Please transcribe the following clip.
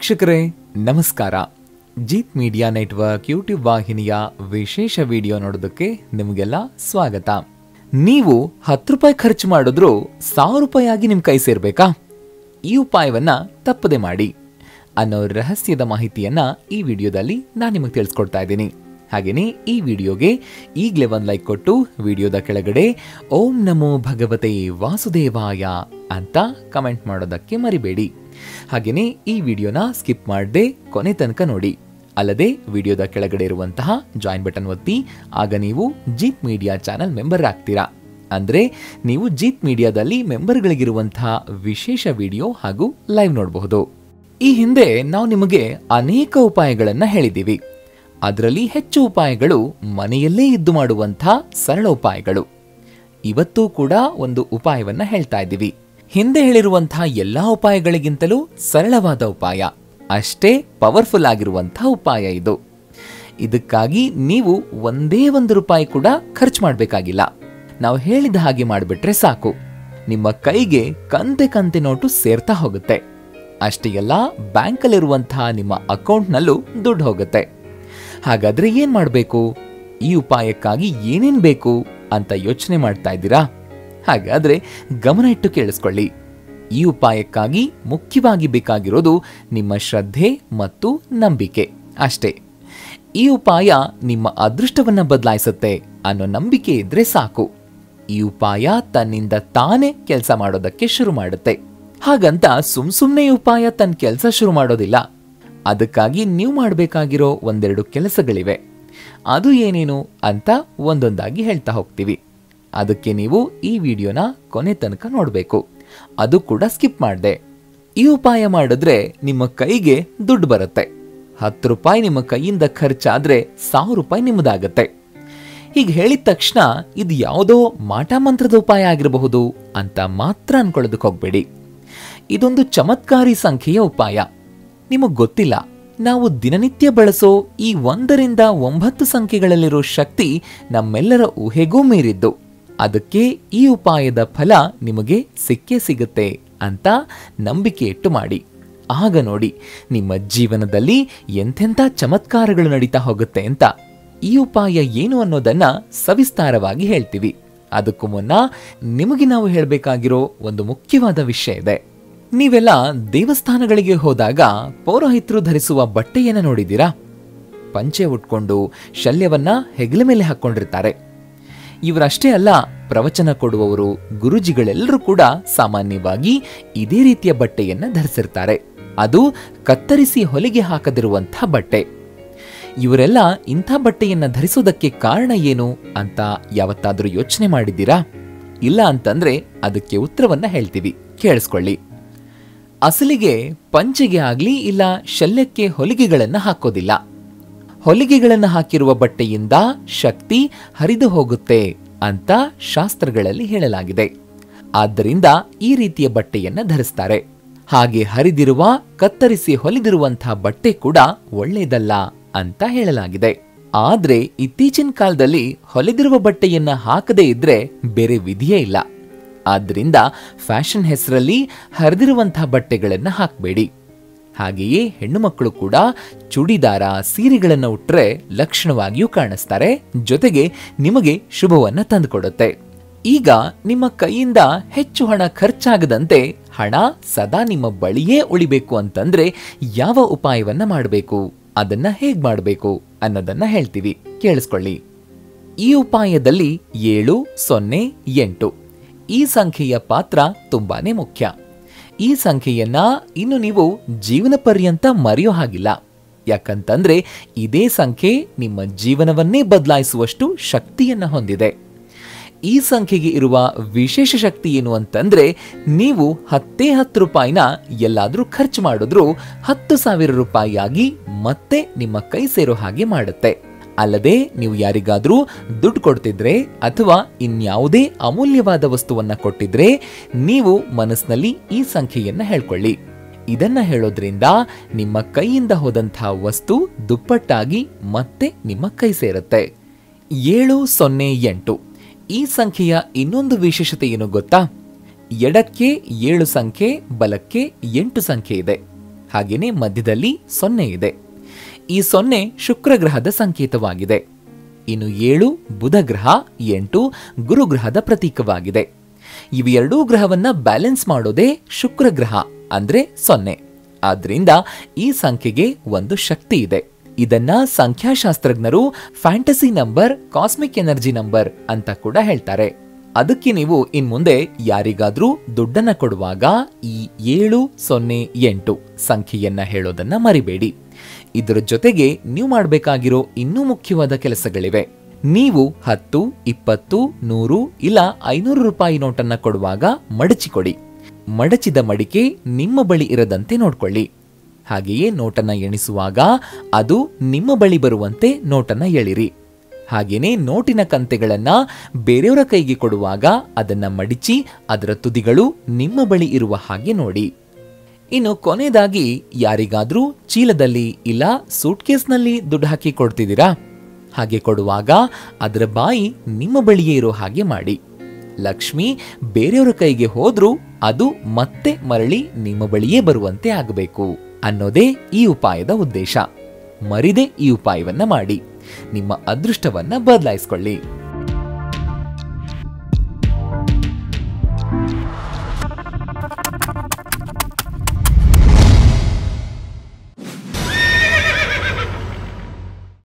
ವೀಕ್ಷಕರೇ ನಮಸ್ಕಾರ. Jeet media network YouTube ವಾಹಿನಿಯ ವಿಶೇಷ ವಿಡಿಯೋ ನೋಡೋದಕ್ಕೆ ನಿಮಗೆಲ್ಲ ಸ್ವಾಗತ. ನೀವು 10 ರೂಪಾಯಿ ಖರ್ಚು ಮಾಡಿದ್ರು 1000 ರೂಪಾಯಿ ಆಗಿ ನಿಮ್ ಕೈ ಸೇರ್ಬೇಕಾ? ಈ ಉಪಾಯವನ್ನ ತಪ್ಪದೆ ಮಾಡಿ ಅನ್ನೋ ರಹಸ್ಯದ ಮಾಹಿತಿಯನ್ನ ಈ ವಿಡಿಯೋದಲ್ಲಿ ನಾನು ನಿಮಗೆ ತಿಳಿಸ್ಕೊಡ್ತಾ ಇದ್ದೀನಿ. ಹಾಗೇನೆ ಈ ವಿಡಿಯೋಗೆ ಈಗಲೇ ಒಂದು ಲೈಕ್ ಕೊಟ್ಟು ವಿಡಿಯೋದ ಕೆಳಗಡೆ ಓಂ ನಮೋ ಭಗವತೆ ವಾಸುದೇವಾಯ ಅಂತ ಕಮೆಂಟ್ ಮಾಡೋದಕ್ಕೆ ಮರಿಬೇಡಿ. ಹಾಗೇನೆ ಈ ವಿಡಿಯೋನ ಸ್ಕಿಪ್ ಮಾಡದೆ ಕೊನೆ ತನಕ ನೋಡಿ. ಅಲ್ಲದೆ ವಿಡಿಯೋದ ಕೆಳಗಡೆ ಇರುವಂತಹ ಜಾಯಿನ್ ಬಟನ್ ಒತ್ತಿ, ಆಗ ನೀವು ಜೀತ್ ಮೀಡಿಯಾ ಚಾನೆಲ್ ಮೆಂಬರ್ ಆಗ್ತೀರಾ. ಅಂದ್ರೆ ನೀವು ಜೀತ್ ಮೀಡಿಯಾದಲ್ಲಿ ಮೆಂಬರ್ಗಳಿಗಿರುವಂತಹ ವಿಶೇಷ ವಿಡಿಯೋ ಹಾಗೂ ಲೈವ್ ನೋಡಬಹುದು. ಈ ಹಿಂದೆ ನಾವು ನಿಮಗೆ ಅನೇಕ ಉಪಾಯಗಳನ್ನ ಹೇಳಿದ್ದೀವಿ. ಅದರಲ್ಲಿ ಹೆಚ್ಚು ಉಪಾಯಗಳು ಮನೆಯಲ್ಲೇ ಇದ್ದು ಮಾಡುವಂತಹ ಸರಳ ಉಪಾಯಗಳು. ಇವತ್ತು ಕೂಡ ಒಂದು ಉಪಾಯವನ್ನ ಹೇಳ್ತಾ ಇದ್ದೀವಿ. ಹಿಂದೆ ಹೇಳಿರುವಂತಹ ಎಲ್ಲಾ ಉಪಾಯಗಳಿಗಿಂತಲೂ ಸರಳವಾದ ಉಪಾಯ, ಅಷ್ಟೇ ಪವರ್ಫುಲ್ ಆಗಿರುವಂತಹ ಉಪಾಯ ಇದು. ಇದಕ್ಕಾಗಿ ನೀವು ಒಂದೇ ₹1 ಕೂಡ ಖರ್ಚು ಮಾಡಬೇಕಾಗಿಲ್ಲ. ನಾವು ಹೇಳಿದ ಹಾಗೆ ಮಾಡಿಬಿಟ್ರೆ ಸಾಕು, ನಿಮ್ಮ ಕೈಗೆ ಕಂತೆ ಕಂತೆ ನೋಟು ಸೇರ್ತಾ ಹೋಗುತ್ತೆ. ಅಷ್ಟೇ ಅಲ್ಲ, ಬ್ಯಾಂಕಲ್ಲಿರುವಂತಹ ನಿಮ್ಮ ಅಕೌಂಟ್ನಲ್ಲೂ ದುಡ್ಡು ಹೋಗುತ್ತೆ. ಹಾಗಾದ್ರೆ ಏನ್ ಮಾಡಬೇಕು? ಈ ಉಪಾಯಕ್ಕಾಗಿ ಏನೇನ್ ಬೇಕು ಅಂತ ಯೋಚನೆ ಮಾಡ್ತಾ ಇದ್ದೀರಾ? ಹಾಗಾದ್ರೆ ಗಮನ ಇಟ್ಟು ಕೇಳಿಸ್ಕೊಳ್ಳಿ. ಈ ಉಪಾಯಕ್ಕಾಗಿ ಮುಖ್ಯವಾಗಿ ಬೇಕಾಗಿರೋದು ನಿಮ್ಮ ಶ್ರದ್ಧೆ ಮತ್ತು ನಂಬಿಕೆ ಅಷ್ಟೇ. ಈ ಉಪಾಯ ನಿಮ್ಮ ಅದೃಷ್ಟವನ್ನ ಬದಲಾಯಿಸುತ್ತೆ ಅನ್ನೋ ನಂಬಿಕೆ ಇದ್ರೆ ಸಾಕು. ಈ ಉಪಾಯ ತನ್ನಿಂದ ತಾನೇ ಕೆಲಸ ಮಾಡೋದಕ್ಕೆ ಶುರು ಮಾಡುತ್ತೆ. ಹಾಗಂತ ಸುಮ್ನೆ ಉಪಾಯ ತನ್ನ ಕೆಲಸ ಶುರು ಮಾಡೋದಿಲ್ಲ. ಅದಕ್ಕಾಗಿ ನೀವು ಮಾಡಬೇಕಾಗಿರೋ ಒಂದೆರಡು ಕೆಲಸಗಳಿವೆ. ಅದು ಏನೇನು ಅಂತ ಒಂದೊಂದಾಗಿ ಹೇಳ್ತಾ ಹೋಗ್ತೀವಿ. ಅದಕ್ಕೆ ನೀವು ಈ ವಿಡಿಯೋನ ಕೊನೆ ತನಕ ನೋಡಬೇಕು, ಅದು ಕೂಡ ಸ್ಕಿಪ್ ಮಾಡದೆ. ಈ ಉಪಾಯ ಮಾಡಿದ್ರೆ ನಿಮ್ಮ ಕೈಗೆ ದುಡ್ಡು ಬರುತ್ತೆ. 10 ರೂಪಾಯಿ ನಿಮ್ಮ ಕೈಯಿಂದ ಖರ್ಚಾದ್ರೆ 1000 ರೂಪಾಯಿ ನಿಮ್ಮದಾಗತ್ತೆ. ಹೀಗೆ ಹೇಳಿದ ತಕ್ಷಣ ಇದು ಯಾವುದೋ ಮಾಟ ಮಂತ್ರದ ಉಪಾಯ ಆಗಿರಬಹುದು ಅಂತ ಮಾತ್ರ ಅನ್ಕೊಳ್ಳೋದಕ್ಕೆ ಹೋಗ್ಬೇಡಿ. ಇದೊಂದು ಚಮತ್ಕಾರಿ ಸಂಖ್ಯೆಯ ಉಪಾಯ. ನಿಮಗ್ ಗೊತ್ತಿಲ್ಲ, ನಾವು ದಿನನಿತ್ಯ ಬಳಸೋ ಈ 1 ರಿಂದ 9 ಸಂಖ್ಯೆಗಳಲ್ಲಿರೋ ಶಕ್ತಿ ನಮ್ಮೆಲ್ಲರ ಊಹೆಗೂ ಮೀರಿದ್ದು. ಅದಕ್ಕೆ ಈ ಉಪಾಯದ ಫಲ ನಿಮಗೆ ಸಿಕ್ಕೇ ಸಿಗುತ್ತೆ ಅಂತ ನಂಬಿಕೆ ಇಟ್ಟು ಮಾಡಿ. ಆಗ ನೋಡಿ ನಿಮ್ಮ ಜೀವನದಲ್ಲಿ ಎಂಥೆಂಥ ಚಮತ್ಕಾರಗಳು ನಡೀತಾ ಹೋಗುತ್ತೆ ಅಂತ. ಈ ಉಪಾಯ ಏನು ಅನ್ನೋದನ್ನ ಸವಿಸ್ತಾರವಾಗಿ ಹೇಳ್ತೀವಿ. ಅದಕ್ಕೂ ಮುನ್ನ ನಿಮಗೆ ನಾವು ಹೇಳಬೇಕಾಗಿರೋ ಒಂದು ಮುಖ್ಯವಾದ ವಿಷಯ ಇದೆ. ನೀವೆಲ್ಲ ದೇವಸ್ಥಾನಗಳಿಗೆ ಹೋದಾಗ ಪೌರೋಹಿತರು ಧರಿಸುವ ಬಟ್ಟೆಯನ್ನ ನೋಡಿದ್ದೀರಾ? ಪಂಚೆ ಉಟ್ಕೊಂಡು ಶಲ್ಯವನ್ನ ಹೆಗಲ ಮೇಲೆ ಹಾಕೊಂಡಿರ್ತಾರೆ. ಇವರಷ್ಟೇ ಅಲ್ಲ, ಪ್ರವಚನ ಕೊಡುವವರು, ಗುರುಜಿಗಳೆಲ್ಲರೂ ಕೂಡ ಸಾಮಾನ್ಯವಾಗಿ ಇದೇ ರೀತಿಯ ಬಟ್ಟೆಯನ್ನ ಧರಿಸಿರ್ತಾರೆ. ಅದು ಕತ್ತರಿಸಿ ಹೊಲಿಗೆ ಹಾಕದಿರುವಂತಹ ಬಟ್ಟೆ. ಇವರೆಲ್ಲ ಇಂಥ ಬಟ್ಟೆಯನ್ನ ಧರಿಸೋದಕ್ಕೆ ಕಾರಣ ಏನು ಅಂತ ಯಾವತ್ತಾದ್ರೂ ಯೋಚನೆ ಮಾಡಿದ್ದೀರಾ? ಇಲ್ಲ ಅಂತಂದ್ರೆ ಅದಕ್ಕೆ ಉತ್ತರವನ್ನ ಹೇಳ್ತೀವಿ, ಕೇಳಿಸ್ಕೊಳ್ಳಿ. ಅಸಲಿಗೆ ಪಂಚೆಗೆ ಆಗ್ಲಿ ಇಲ್ಲ ಶಲ್ಯಕ್ಕೆ ಹೊಲಿಗೆಗಳನ್ನ ಹಾಕೋದಿಲ್ಲ. ಹೊಲಿಗೆಗಳನ್ನ ಹಾಕಿರುವ ಬಟ್ಟೆಯಿಂದ ಶಕ್ತಿ ಹರಿದು ಹೋಗುತ್ತೆ ಅಂತ ಶಾಸ್ತ್ರಗಳಲ್ಲಿ ಹೇಳಲಾಗಿದೆ. ಆದ್ದರಿಂದ ಈ ರೀತಿಯ ಬಟ್ಟೆಯನ್ನ ಧರಿಸ್ತಾರೆ. ಹಾಗೆ ಹರಿದಿರುವ, ಕತ್ತರಿಸಿ ಹೊಲಿದಿರುವಂತಹ ಬಟ್ಟೆ ಕೂಡ ಒಳ್ಳೆಯದಲ್ಲ ಅಂತ ಹೇಳಲಾಗಿದೆ. ಆದ್ರೆ ಇತ್ತೀಚಿನ ಕಾಲದಲ್ಲಿ ಹೊಲಿದಿರುವ ಬಟ್ಟೆಯನ್ನ ಹಾಕದೇ ಇದ್ರೆ ಬೇರೆ ವಿಧಿಯೇ ಇಲ್ಲ. ಆದ್ರಿಂದ ಫ್ಯಾಷನ್ ಹೆಸರಲ್ಲಿ ಹರಿದಿರುವಂತಹ ಬಟ್ಟೆಗಳನ್ನ ಹಾಕಬೇಡಿ. ಹಾಗೆಯೇ ಹೆಣ್ಣು ಮಕ್ಕಳು ಕೂಡ ಚೂಡಿದಾರ, ಸೀರೆಗಳನ್ನ ಉಟ್ರೆ ಲಕ್ಷಣವಾಗಿಯೂ ಕಾಣಿಸ್ತಾರೆ, ಜೊತೆಗೆ ನಿಮಗೆ ಶುಭವನ್ನ ತಂದುಕೊಡುತ್ತೆ. ಈಗ ನಿಮ್ಮ ಕೈಯಿಂದ ಹೆಚ್ಚು ಹಣ ಖರ್ಚಾಗದಂತೆ ಹಣ ಸದಾ ನಿಮ್ಮ ಬಳಿಯೇ ಉಳಿಬೇಕು ಅಂತಂದ್ರೆ ಯಾವ ಉಪಾಯವನ್ನ ಮಾಡಬೇಕು, ಅದನ್ನ ಹೇಗ್ ಮಾಡಬೇಕು ಅನ್ನೋದನ್ನ ಹೇಳ್ತೀವಿ, ಕೇಳಿಸ್ಕೊಳ್ಳಿ. ಈ ಉಪಾಯದಲ್ಲಿ 708 ಈ ಸಂಖ್ಯೆಯ ಪಾತ್ರ ತುಂಬಾನೇ ಮುಖ್ಯ. ಈ ಸಂಖ್ಯೆಯನ್ನ ಇನ್ನು ನೀವು ಜೀವನ ಪರ್ಯಂತ ಮರೆಯೋ ಹಾಗಿಲ್ಲ. ಯಾಕಂತಂದ್ರೆ ಇದೇ ಸಂಖ್ಯೆ ನಿಮ್ಮ ಜೀವನವನ್ನೇ ಬದಲಾಯಿಸುವಷ್ಟು ಶಕ್ತಿಯನ್ನ ಹೊಂದಿದೆ. ಈ ಸಂಖ್ಯೆಗೆ ಇರುವ ವಿಶೇಷ ಶಕ್ತಿ ಏನು ಅಂತಂದ್ರೆ, ನೀವು 10 ರೂಪಾಯಿನ ಎಲ್ಲಾದ್ರೂ ಖರ್ಚು ಮಾಡಿದ್ರೂ 10,000 ರೂಪಾಯಿಯಾಗಿ ಮತ್ತೆ ನಿಮ್ಮ ಕೈ ಸೇರೋ ಹಾಗೆ ಮಾಡುತ್ತೆ. ಅಲ್ಲದೆ ನೀವು ಯಾರಿಗಾದ್ರೂ ದುಡ್ಡು ಕೊಡ್ತಿದ್ರೆ ಅಥವಾ ಇನ್ಯಾವುದೇ ಅಮೂಲ್ಯವಾದ ವಸ್ತುವನ್ನ ಕೊಟ್ಟಿದ್ರೆ ನೀವು ಮನಸ್ಸಿನಲ್ಲಿ ಈ ಸಂಖ್ಯೆಯನ್ನ ಹೇಳ್ಕೊಳ್ಳಿ. ಇದನ್ನ ಹೇಳೋದ್ರಿಂದ ನಿಮ್ಮ ಕೈಯಿಂದ ಹೋದಂತಹ ವಸ್ತು ದುಪ್ಪಟ್ಟಾಗಿ ಮತ್ತೆ ನಿಮ್ಮ ಕೈ ಸೇರುತ್ತೆ. 708 ಈ ಸಂಖ್ಯೆಯ ಇನ್ನೊಂದು ವಿಶೇಷತೆ ಏನು ಗೊತ್ತಾ? ಎಡಕ್ಕೆ 7 ಸಂಖ್ಯೆ, ಬಲಕ್ಕೆ 8 ಸಂಖ್ಯೆ ಇದೆ. ಹಾಗೇನೆ ಮಧ್ಯದಲ್ಲಿ 0 ಇದೆ. ಈ 0 ಶುಕ್ರ ಗ್ರಹದ ಸಂಕೇತವಾಗಿದೆ. ಇನ್ನು 7 ಬುಧ ಗ್ರಹ, 8 ಗುರು ಗ್ರಹದ ಪ್ರತೀಕವಾಗಿದೆ. ಇವೆರಡೂ ಗ್ರಹವನ್ನ ಬ್ಯಾಲೆನ್ಸ್ ಮಾಡೋದೇ ಶುಕ್ರ ಗ್ರಹ ಅಂದ್ರೆ 0. ಆದ್ರಿಂದ ಈ ಸಂಖ್ಯೆಗೆ ಒಂದು ಶಕ್ತಿ ಇದೆ. ಇದನ್ನ ಸಂಖ್ಯಾಶಾಸ್ತ್ರಜ್ಞರು fantasy number, cosmic energy number ಅಂತ ಕೂಡ ಹೇಳ್ತಾರೆ. ಅದಕ್ಕೆ ನೀವು ಇನ್ಮುಂದೆ ಯಾರಿಗಾದ್ರೂ ದುಡ್ಡನ್ನ ಕೊಡುವಾಗ ಈ 708 ಸಂಖ್ಯೆಯನ್ನ ಹೇಳೋದನ್ನ ಮರಿಬೇಡಿ. ಇದರ ಜೊತೆಗೆ ನೀವು ಮಾಡಬೇಕಾಗಿರೋ ಇನ್ನೂ ಮುಖ್ಯವಾದ ಕೆಲಸಗಳಿವೆ. ನೀವು 10, 20, 100 ಇಲ್ಲ 500 ರೂಪಾಯಿ ನೋಟನ್ನ ಕೊಡುವಾಗ ಮಡಚಿಕೊಡಿ. ಮಡಚಿದ ಮಡಿಕೆ ನಿಮ್ಮ ಬಳಿ ಇರದಂತೆ ನೋಡ್ಕೊಳ್ಳಿ. ಹಾಗೆಯೇ ನೋಟನ್ನ ಎಣಿಸುವಾಗ ಅದು ನಿಮ್ಮ ಬಳಿ ಬರುವಂತೆ ನೋಟನ್ನ ಎಳಿರಿ. ಹಾಗೇನೆ ನೋಟಿನ ಕಂತೆಗಳನ್ನ ಬೇರೆಯವರ ಕೈಗೆ ಕೊಡುವಾಗ ಅದನ್ನ ಮಡಿಚಿ ಅದರ ತುದಿಗಳು ನಿಮ್ಮ ಬಳಿ ಇರುವ ಹಾಗೆ ನೋಡಿ. ಇನ್ನು ಕೊನೆಯದಾಗಿ ಯಾರಿಗಾದ್ರೂ ಚೀಲದಲ್ಲಿ ಇಲ್ಲ ಸೂಟ್ಕೇಸ್ನಲ್ಲಿ ದುಡ್ಡು ಹಾಕಿ ಕೊಡ್ತಿದ್ದೀರಾ? ಹಾಗೆ ಕೊಡುವಾಗ ಅದರ ಬಾಯಿ ನಿಮ್ಮ ಬಳಿಯೇ ಇರೋ ಹಾಗೆ ಮಾಡಿ. ಲಕ್ಷ್ಮಿ ಬೇರೆಯವರ ಕೈಗೆ ಹೋದ್ರೂ ಅದು ಮತ್ತೆ ಮರಳಿ ನಿಮ್ಮ ಬಳಿಯೇ ಬರುವಂತೆ ಆಗಬೇಕು ಅನ್ನೋದೇ ಈ ಉಪಾಯದ ಉದ್ದೇಶ. ಮರಿದೆ ಈ ಉಪಾಯವನ್ನ ಮಾಡಿ ನಿಮ್ಮ ಅದೃಷ್ಟವನ್ನ ಬದಲಾಯಿಸಿಕೊಳ್ಳಿ.